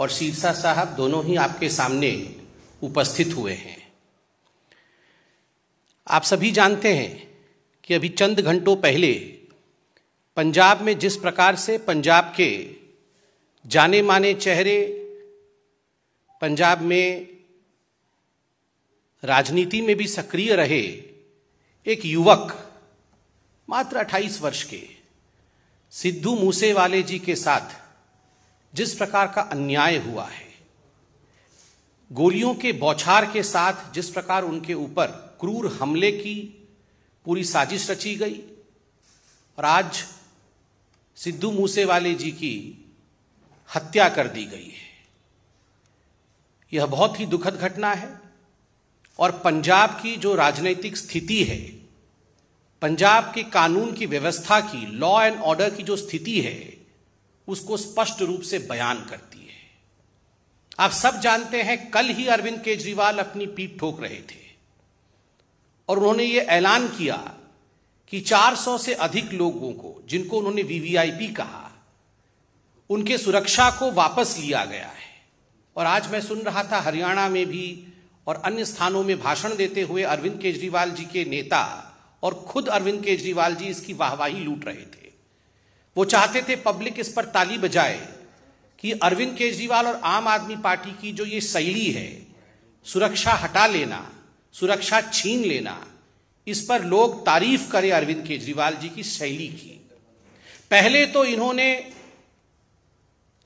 और सिरसा साहब दोनों ही आपके सामने उपस्थित हुए हैं। आप सभी जानते हैं कि अभी चंद घंटों पहले पंजाब में जिस प्रकार से पंजाब के जाने माने चेहरे, पंजाब में राजनीति में भी सक्रिय रहे एक युवक मात्र 28 वर्ष के सिद्धू मूसेवाले जी के साथ जिस प्रकार का अन्याय हुआ है, गोलियों के बौछार के साथ जिस प्रकार उनके ऊपर क्रूर हमले की पूरी साजिश रची गई और आज सिद्धू मूसेवाले जी की हत्या कर दी गई है, यह बहुत ही दुखद घटना है। और पंजाब की जो राजनीतिक स्थिति है, पंजाब के कानून की व्यवस्था की, लॉ एंड ऑर्डर की जो स्थिति है, उसको स्पष्ट रूप से बयान करती है। आप सब जानते हैं, कल ही अरविंद केजरीवाल अपनी पीठ ठोक रहे थे और उन्होंने ये ऐलान किया कि 400 से अधिक लोगों को, जिनको उन्होंने वीवीआईपी कहा, उनके सुरक्षा को वापस लिया गया है। और आज मैं सुन रहा था हरियाणा में भी और अन्य स्थानों में भाषण देते हुए अरविंद केजरीवाल जी के नेता और खुद अरविंद केजरीवाल जी इसकी वाहवाही लूट रहे थे। वो चाहते थे पब्लिक इस पर ताली बजाए कि अरविंद केजरीवाल और आम आदमी पार्टी की जो ये शैली है, सुरक्षा हटा लेना, सुरक्षा छीन लेना, इस पर लोग तारीफ करें अरविंद केजरीवाल जी की शैली की। पहले तो इन्होंने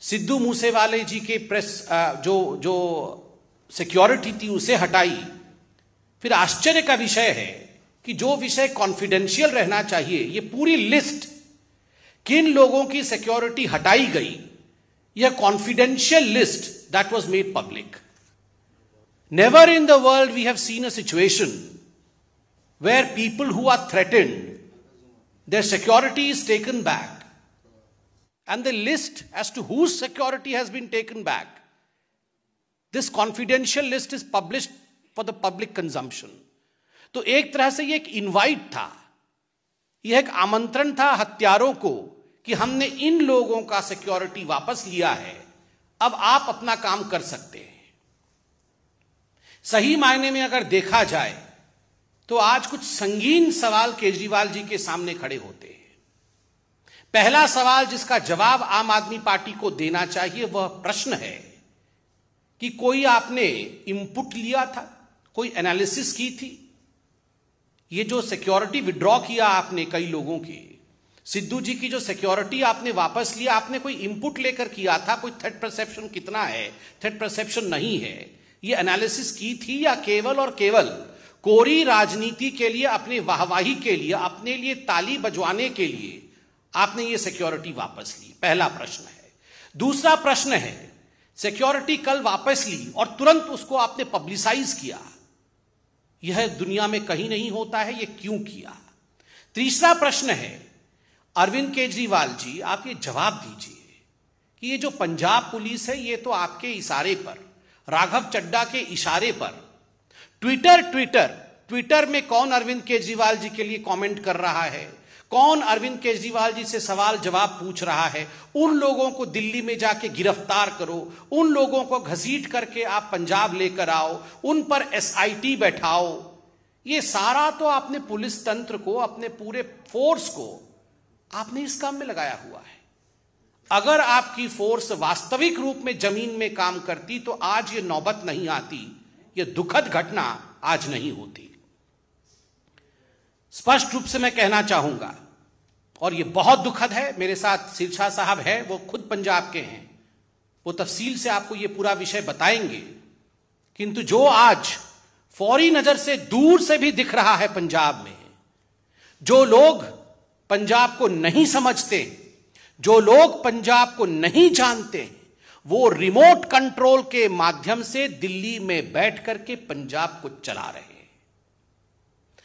सिद्धू मूसेवाले जी के प्रेस जो सिक्योरिटी थी उसे हटाई। फिर आश्चर्य का विषय है कि जो विषय कॉन्फिडेंशियल रहना चाहिए, ये पूरी लिस्ट किन लोगों की सिक्योरिटी हटाई गई, यह confidential list that was made public. Never in the world we have seen a situation where people who are threatened, their security is taken back, and the list as to whose security has been taken back, this confidential list is published for the public consumption. तो एक तरह से ये एक invite था, यह एक आमंत्रण था हत्यारों को कि हमने इन लोगों का सिक्योरिटी वापस लिया है, अब आप अपना काम कर सकते हैं। सही मायने में अगर देखा जाए तो आज कुछ संगीन सवाल केजरीवाल जी के सामने खड़े होते हैं। पहला सवाल जिसका जवाब आम आदमी पार्टी को देना चाहिए वह प्रश्न है कि कोई आपने इनपुट लिया था, कोई एनालिसिस की थी? ये जो सिक्योरिटी विड्रॉ किया आपने कई लोगों की, सिद्धू जी की जो सिक्योरिटी आपने वापस लिया, आपने कोई इनपुट लेकर किया था? कोई थ्रेट परसेप्शन कितना है, थ्रेट परसेप्शन नहीं है, ये एनालिसिस की थी या केवल और केवल कोरी राजनीति के लिए, अपने वाहवाही के लिए, अपने लिए ताली बजवाने के लिए आपने ये सिक्योरिटी वापस ली? पहला प्रश्न है। दूसरा प्रश्न है, सिक्योरिटी कल वापस ली और तुरंत उसको आपने पब्लिसाइज किया, यह दुनिया में कहीं नहीं होता है, यह क्यों किया? तीसरा प्रश्न है, अरविंद केजरीवाल जी आप ये जवाब दीजिए कि ये जो पंजाब पुलिस है, ये तो आपके इशारे पर, राघव चड्ढा के इशारे पर ट्विटर में कौन अरविंद केजरीवाल जी के लिए कमेंट कर रहा है, कौन अरविंद केजरीवाल जी से सवाल जवाब पूछ रहा है, उन लोगों को दिल्ली में जाके गिरफ्तार करो, उन लोगों को घसीट करके आप पंजाब लेकर आओ, उन पर एसआईटी बैठाओ। ये सारा तो आपने पुलिस तंत्र को, अपने पूरे फोर्स को आपने इस काम में लगाया हुआ है। अगर आपकी फोर्स वास्तविक रूप में जमीन में काम करती तो आज ये नौबत नहीं आती, ये दुखद घटना आज नहीं होती। स्पष्ट रूप से मैं कहना चाहूंगा, और ये बहुत दुखद है, मेरे साथ सिरसा साहब है, वो खुद पंजाब के हैं, वो तफसील से आपको ये पूरा विषय बताएंगे, किंतु जो आज फौरी नजर से दूर से भी दिख रहा है पंजाब में, जो लोग पंजाब को नहीं समझते, जो लोग पंजाब को नहीं जानते, वो रिमोट कंट्रोल के माध्यम से दिल्ली में बैठ करके पंजाब को चला रहे हैं।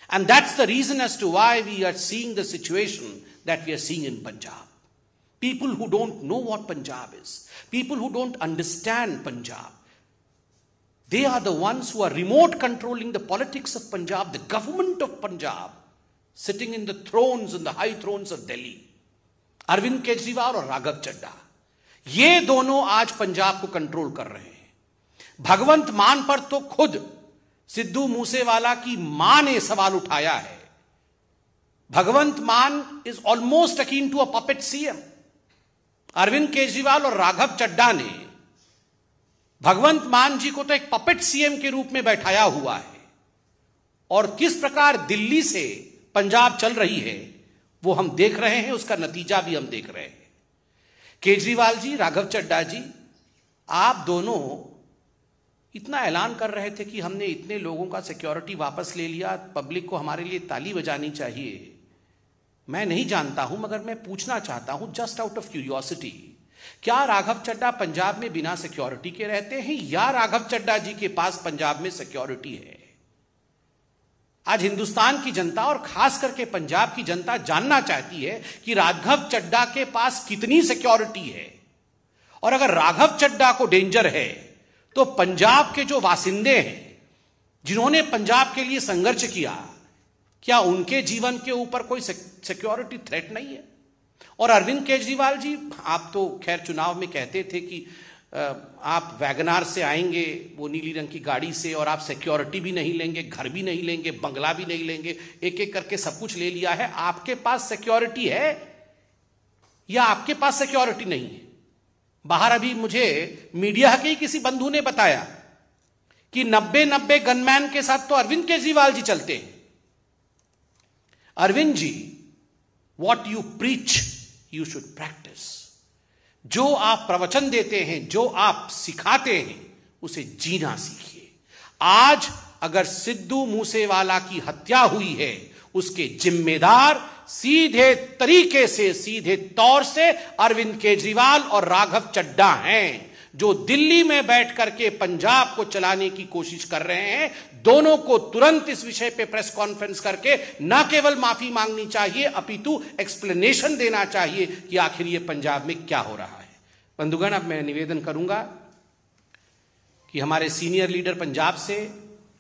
And that's the reason as to why we are seeing the situation that we are seeing in Punjab. People who don't know what Punjab is, people who don't understand Punjab, they are the ones who are remote controlling the politics of Punjab, the government of Punjab, sitting in the thrones, in the high thrones of Delhi. Arvind Kejriwal और राघव चड्ढा, ये दोनों आज पंजाब को control कर रहे हैं। भगवंत मान पर तो खुद सिद्धू मूसेवाला की मां ने सवाल उठाया है। Bhagwant Mann is almost akin to a puppet CM. Arvind Kejriwal और राघव चड्ढा ने भगवंत मान जी को तो एक पपेट सीएम के रूप में बैठाया हुआ है, और किस प्रकार दिल्ली से पंजाब चल रही है वो हम देख रहे हैं, उसका नतीजा भी हम देख रहे हैं। केजरीवाल जी, राघव चड्ढा जी, आप दोनों इतना ऐलान कर रहे थे कि हमने इतने लोगों का सिक्योरिटी वापस ले लिया, पब्लिक को हमारे लिए ताली बजानी चाहिए। मैं नहीं जानता हूं, मगर मैं पूछना चाहता हूं जस्ट आउट ऑफ क्यूरियोसिटी, क्या राघव चड्ढा पंजाब में बिना सिक्योरिटी के रहते हैं या राघव चड्ढा जी के पास पंजाब में सिक्योरिटी है? आज हिंदुस्तान की जनता और खास करके पंजाब की जनता जानना चाहती है कि राघव चड्ढा के पास कितनी सिक्योरिटी है, और अगर राघव चड्ढा को डेंजर है तो पंजाब के जो वासिंदे हैं, जिन्होंने पंजाब के लिए संघर्ष किया, क्या उनके जीवन के ऊपर कोई सिक्योरिटी थ्रेट नहीं है? और अरविंद केजरीवाल जी, आप तो खैर चुनाव में कहते थे कि आप वैगनार से आएंगे, वो नीली रंग की गाड़ी से, और आप सिक्योरिटी भी नहीं लेंगे, घर भी नहीं लेंगे, बंगला भी नहीं लेंगे, एक एक करके सब कुछ ले लिया है। आपके पास सिक्योरिटी है या आपके पास सिक्योरिटी नहीं है? बाहर अभी मुझे मीडिया के ही किसी बंधु ने बताया कि 90 गनमैन के साथ तो अरविंद केजरीवाल जी चलते हैं। Arvind ji, what you preach you should practice. जो आप प्रवचन देते हैं, जो आप सिखाते हैं, उसे जीना सीखिए। आज अगर सिद्धू मूसेवाला की हत्या हुई है, उसके जिम्मेदार सीधे तरीके से, सीधे तौर से अरविंद केजरीवाल और राघव चड्ढा हैं, जो दिल्ली में बैठ करके पंजाब को चलाने की कोशिश कर रहे हैं। दोनों को तुरंत इस विषय पे प्रेस कॉन्फ्रेंस करके न केवल माफी मांगनी चाहिए, अपितु एक्सप्लेनेशन देना चाहिए कि आखिर ये पंजाब में क्या हो रहा है। बंधुगण, अब मैं निवेदन करूंगा कि हमारे सीनियर लीडर पंजाब से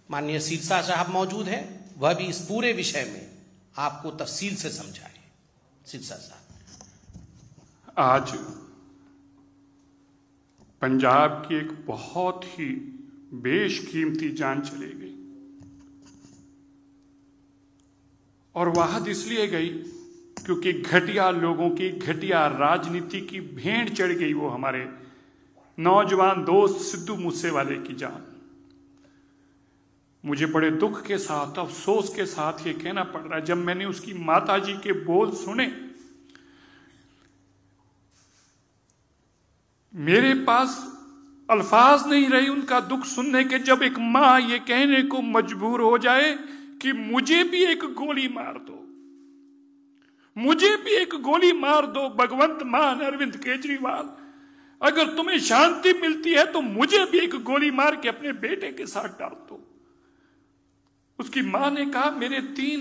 माननीय सिरसा साहब मौजूद हैं, वह भी इस पूरे विषय में आपको तफसील से समझाएं। सिरसा साहब। आज पंजाब की एक बहुत ही बेशकीमती जान चली गई, और वहां इसलिए गई क्योंकि घटिया लोगों की, घटिया राजनीति की भेंट चढ़ गई वो हमारे नौजवान दोस्त सिद्धू मूसेवाले की जान। मुझे बड़े दुख के साथ, अफसोस के साथ ये कहना पड़ रहा है, जब मैंने उसकी माताजी के बोल सुने, मेरे पास अल्फाज नहीं रहे उनका दुख सुनने के, जब एक मां ये कहने को मजबूर हो जाए कि मुझे भी एक गोली मार दो, मुझे भी एक गोली मार दो भगवंत मान, अरविंद केजरीवाल, अगर तुम्हें शांति मिलती है तो मुझे भी एक गोली मार के अपने बेटे के साथ डाल दो। उसकी मां ने कहा, मेरे तीन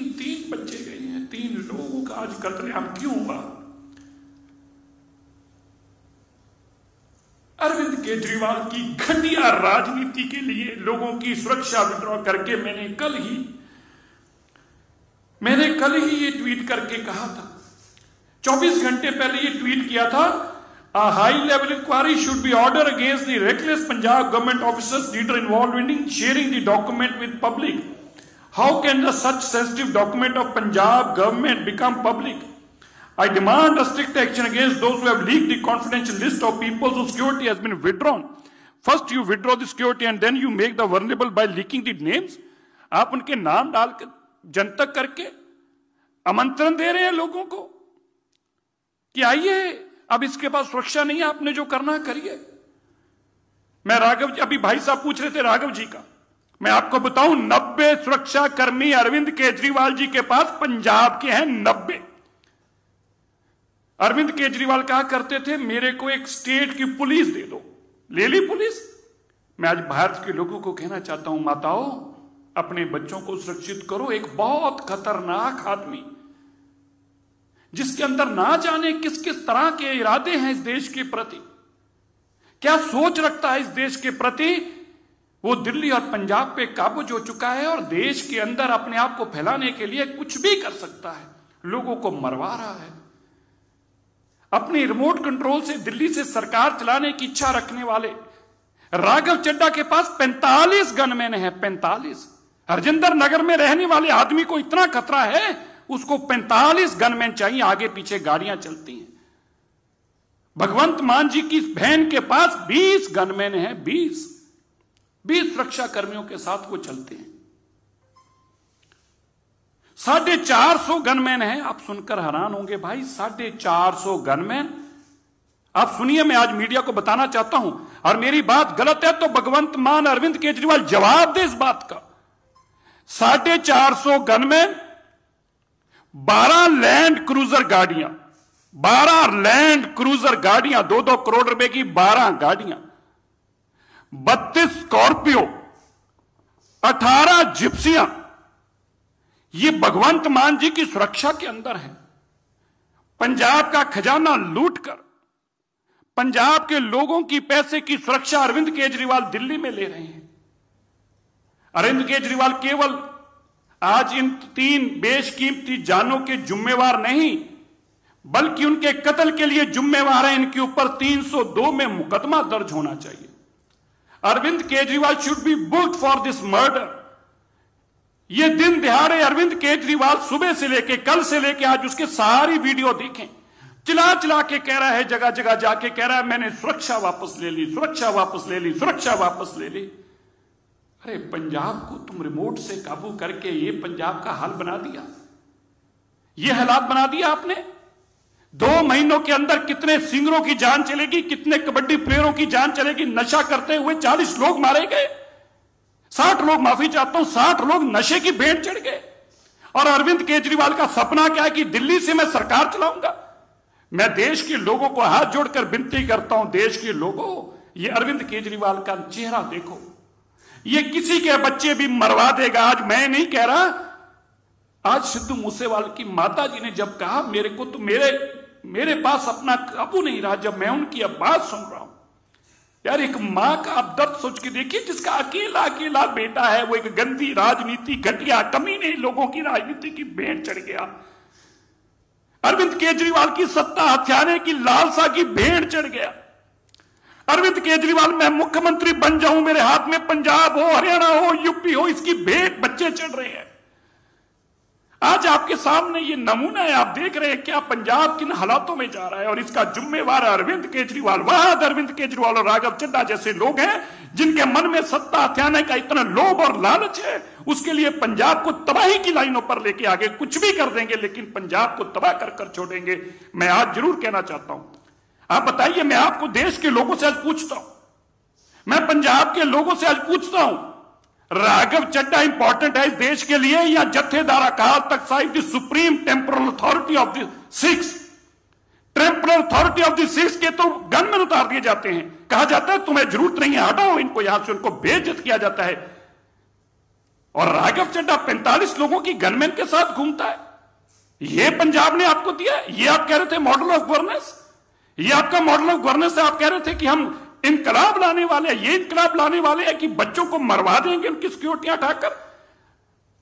बच्चे गए हैं, 3 लोगों का आज कत्लेआम क्यों हुआ? अरविंद केजरीवाल की घटिया राजनीति के लिए लोगों की सुरक्षा विड्रॉ करके मैंने कल ही ये ट्वीट करके कहा था, 24 घंटे पहले ये ट्वीट किया था, a high level inquiry should be ordered against the reckless Punjab government officers leader involved in sharing the document with public. How can such sensitive document of Punjab government become public? I demand a strict action against those who have leaked the confidential list of people whose security has been withdrawn. First you withdraw the security and then you make the vulnerable by leaking the names. आप उनके नाम डालकर जनतक करके आमंत्रण दे रहे हैं लोगों को कि आइए, अब इसके पास सुरक्षा नहीं है, आपने जो करना करिए। मैं राघव, अभी भाई साहब पूछ रहे थे राघव जी का, मैं आपको बताऊं 90 सुरक्षा कर्मी अरविंद केजरीवाल जी के पास पंजाब के हैं, 90। अरविंद केजरीवाल कहा करते थे, मेरे को एक स्टेट की पुलिस दे दो, ले ली पुलिस। मैं आज भारत के लोगों को कहना चाहता हूं, माताओं, अपने बच्चों को सुरक्षित करो। एक बहुत खतरनाक आदमी जिसके अंदर ना जाने किस किस तरह के इरादे हैं इस देश के प्रति, क्या सोच रखता है इस देश के प्रति, वो दिल्ली और पंजाब पे काबूज हो चुका है और देश के अंदर अपने आप को फैलाने के लिए कुछ भी कर सकता है, लोगों को मरवा रहा है। अपनी रिमोट कंट्रोल से दिल्ली से सरकार चलाने की इच्छा रखने वाले राघव चड्ढा के पास 45 गनमैन है। 45। हरजिंदर नगर में रहने वाले आदमी को इतना खतरा है, उसको 45 गनमैन चाहिए, आगे पीछे गाड़ियां चलती हैं। भगवंत मान जी की बहन के पास 20 गनमैन है। 20 सुरक्षा कर्मियों के साथ वो चलते हैं। 450 गनमैन है। आप सुनकर हैरान होंगे भाई, 450 गनमैन। आप सुनिए, मैं आज मीडिया को बताना चाहता हूं, और मेरी बात गलत है तो भगवंत मान अरविंद केजरीवाल जवाब दे इस बात का। 450 गनमैन, 12 लैंड क्रूजर गाड़ियां, 12 लैंड क्रूजर गाड़ियां, 2-2 करोड़ रुपए की 12 गाड़ियां, 32 स्कॉर्पियो, 18 जिप्सियां, ये भगवंत मान जी की सुरक्षा के अंदर है। पंजाब का खजाना लूटकर पंजाब के लोगों की पैसे की सुरक्षा अरविंद केजरीवाल दिल्ली में ले रहे हैं। अरविंद केजरीवाल केवल आज इन 3 बेशकीमती जानों के जिम्मेवार नहीं, बल्कि उनके कत्ल के लिए जिम्मेवार है। इनके ऊपर 302 में मुकदमा दर्ज होना चाहिए। Arvind Kejriwal should be booked for this murder. ये दिन दिहाड़े अरविंद केजरीवाल सुबह से लेके, कल से लेके आज उसके सारी वीडियो देखें, चिल्ला चिल्ला के कह रहा है, जगह जगह जाके कह रहा है मैंने सुरक्षा वापस ले ली, सुरक्षा वापस ले ली, सुरक्षा वापस ले ली। अरे पंजाब को तुम रिमोट से काबू करके ये पंजाब का हाल बना दिया, ये हालात बना दिया आपने। 2 महीनों के अंदर कितने सिंगरों की जान चलेगी, कितने कबड्डी प्लेयरों की जान चलेगी। नशा करते हुए 40 लोग मारे गए, 60 लोग, माफी चाहता हूं, 60 लोग नशे की भेंट चढ़ गए। और अरविंद केजरीवाल का सपना क्या है कि दिल्ली से मैं सरकार चलाऊंगा। मैं देश के लोगों को हाथ जोड़कर विनती करता हूं, देश के लोगों, ये अरविंद केजरीवाल का चेहरा देखो, ये किसी के बच्चे भी मरवा देगा। आज मैं नहीं कह रहा, आज सिद्धू मूसेवाले की माता जी ने जब कहा मेरे को तो मेरे पास अपना काबू नहीं रहा, जब मैं उनकी अब बात सुन रहा हूं, यार एक मां का आप दर्द सोच के देखिए, जिसका अकेला बेटा है, वो एक गंदी राजनीति, घटिया कमीने लोगों की राजनीति की भेंट चढ़ गया। अरविंद केजरीवाल की सत्ता हथियाने की लालसा की भेंट चढ़ गया। अरविंद केजरीवाल, मैं मुख्यमंत्री बन जाऊं, मेरे हाथ में पंजाब हो, हरियाणा हो, यूपी हो, इसकी भेंट बच्चे चढ़ रहे हैं। आज आपके सामने ये नमूना है, आप देख रहे हैं क्या पंजाब किन हालातों में जा रहा है, और इसका जिम्मेवार अरविंद केजरीवाल। वहां अरविंद केजरीवाल और राघव चड्ढा जैसे लोग हैं जिनके मन में सत्ता हथियाने का इतना लोभ और लालच है, उसके लिए पंजाब को तबाही की लाइनों पर लेके आगे कुछ भी कर देंगे, लेकिन पंजाब को तबाह कर छोड़ेंगे। मैं आज जरूर कहना चाहता हूं, आप बताइए, मैं आपको देश के लोगों से आज पूछता हूं, मैं पंजाब के लोगों से आज पूछता हूं, राघव चड्ढा इंपॉर्टेंट है इस देश के लिए या Jathedar Akal Takht Sahib, the supreme temporal authority of the Sikhs? Temporal authority of the Sikhs के तो गनमैन उतार दिए जाते हैं, कहा जाता है तुम्हें जरूरत नहीं है, हटाओ इनको यहां से, उनको बेइज्जत किया जाता है। और राघव चड्ढा 45 लोगों की गनमैन के साथ घूमता है। यह पंजाब ने आपको दिया, ये आप कह रहे थे मॉडल ऑफ गवर्नेंस, ये आपका मॉडल ऑफ गवर्नेंस है। आप कह रहे थे कि हम इनकलाब लाने वाले हैं, ये इनकलाब लाने वाले हैं कि बच्चों को मरवा देंगे उनकी सिक्योरिटियां उठाकर।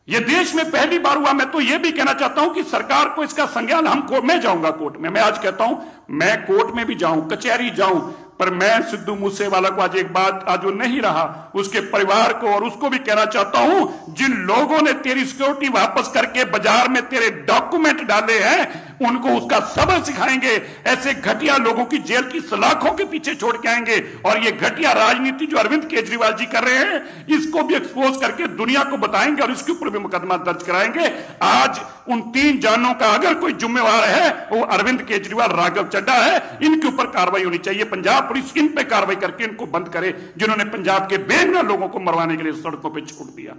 ये देश में पहली बार हुआ। मैं तो ये भी कहना चाहता हूं कि सरकार को इसका संज्ञान, मैं जाऊंगा कोर्ट में, मैं आज कहता हूं मैं कोर्ट में भी जाऊं, कचहरी जाऊं, पर मैं सिद्धू मूसेवाला को आज एक बात, आज वो नहीं रहा, उसके परिवार को और उसको भी कहना चाहता हूं, जिन लोगों ने तेरी सिक्योरिटी वापस करके बाजार में तेरे डॉक्यूमेंट डाले हैं, उनको उसका सबक सिखाएंगे। ऐसे घटिया लोगों की जेल की सलाखों के पीछे छोड़ के आएंगे। और ये घटिया राजनीति जो अरविंद केजरीवाल जी कर रहे हैं, इसको भी एक्सपोज करके दुनिया को बताएंगे और इसके ऊपर भी मुकदमा दर्ज कराएंगे। आज उन 3 जानों का अगर कोई जिम्मेवार है, वो अरविंद केजरीवाल, राघव चड्ढा है। इनके ऊपर कार्रवाई होनी चाहिए। पंजाब पुलिस इन पे कार्रवाई करके इनको बंद करे, जिन्होंने पंजाब के बेगुनाह लोगों को मरवाने के लिए सड़कों पर छोड़ दिया।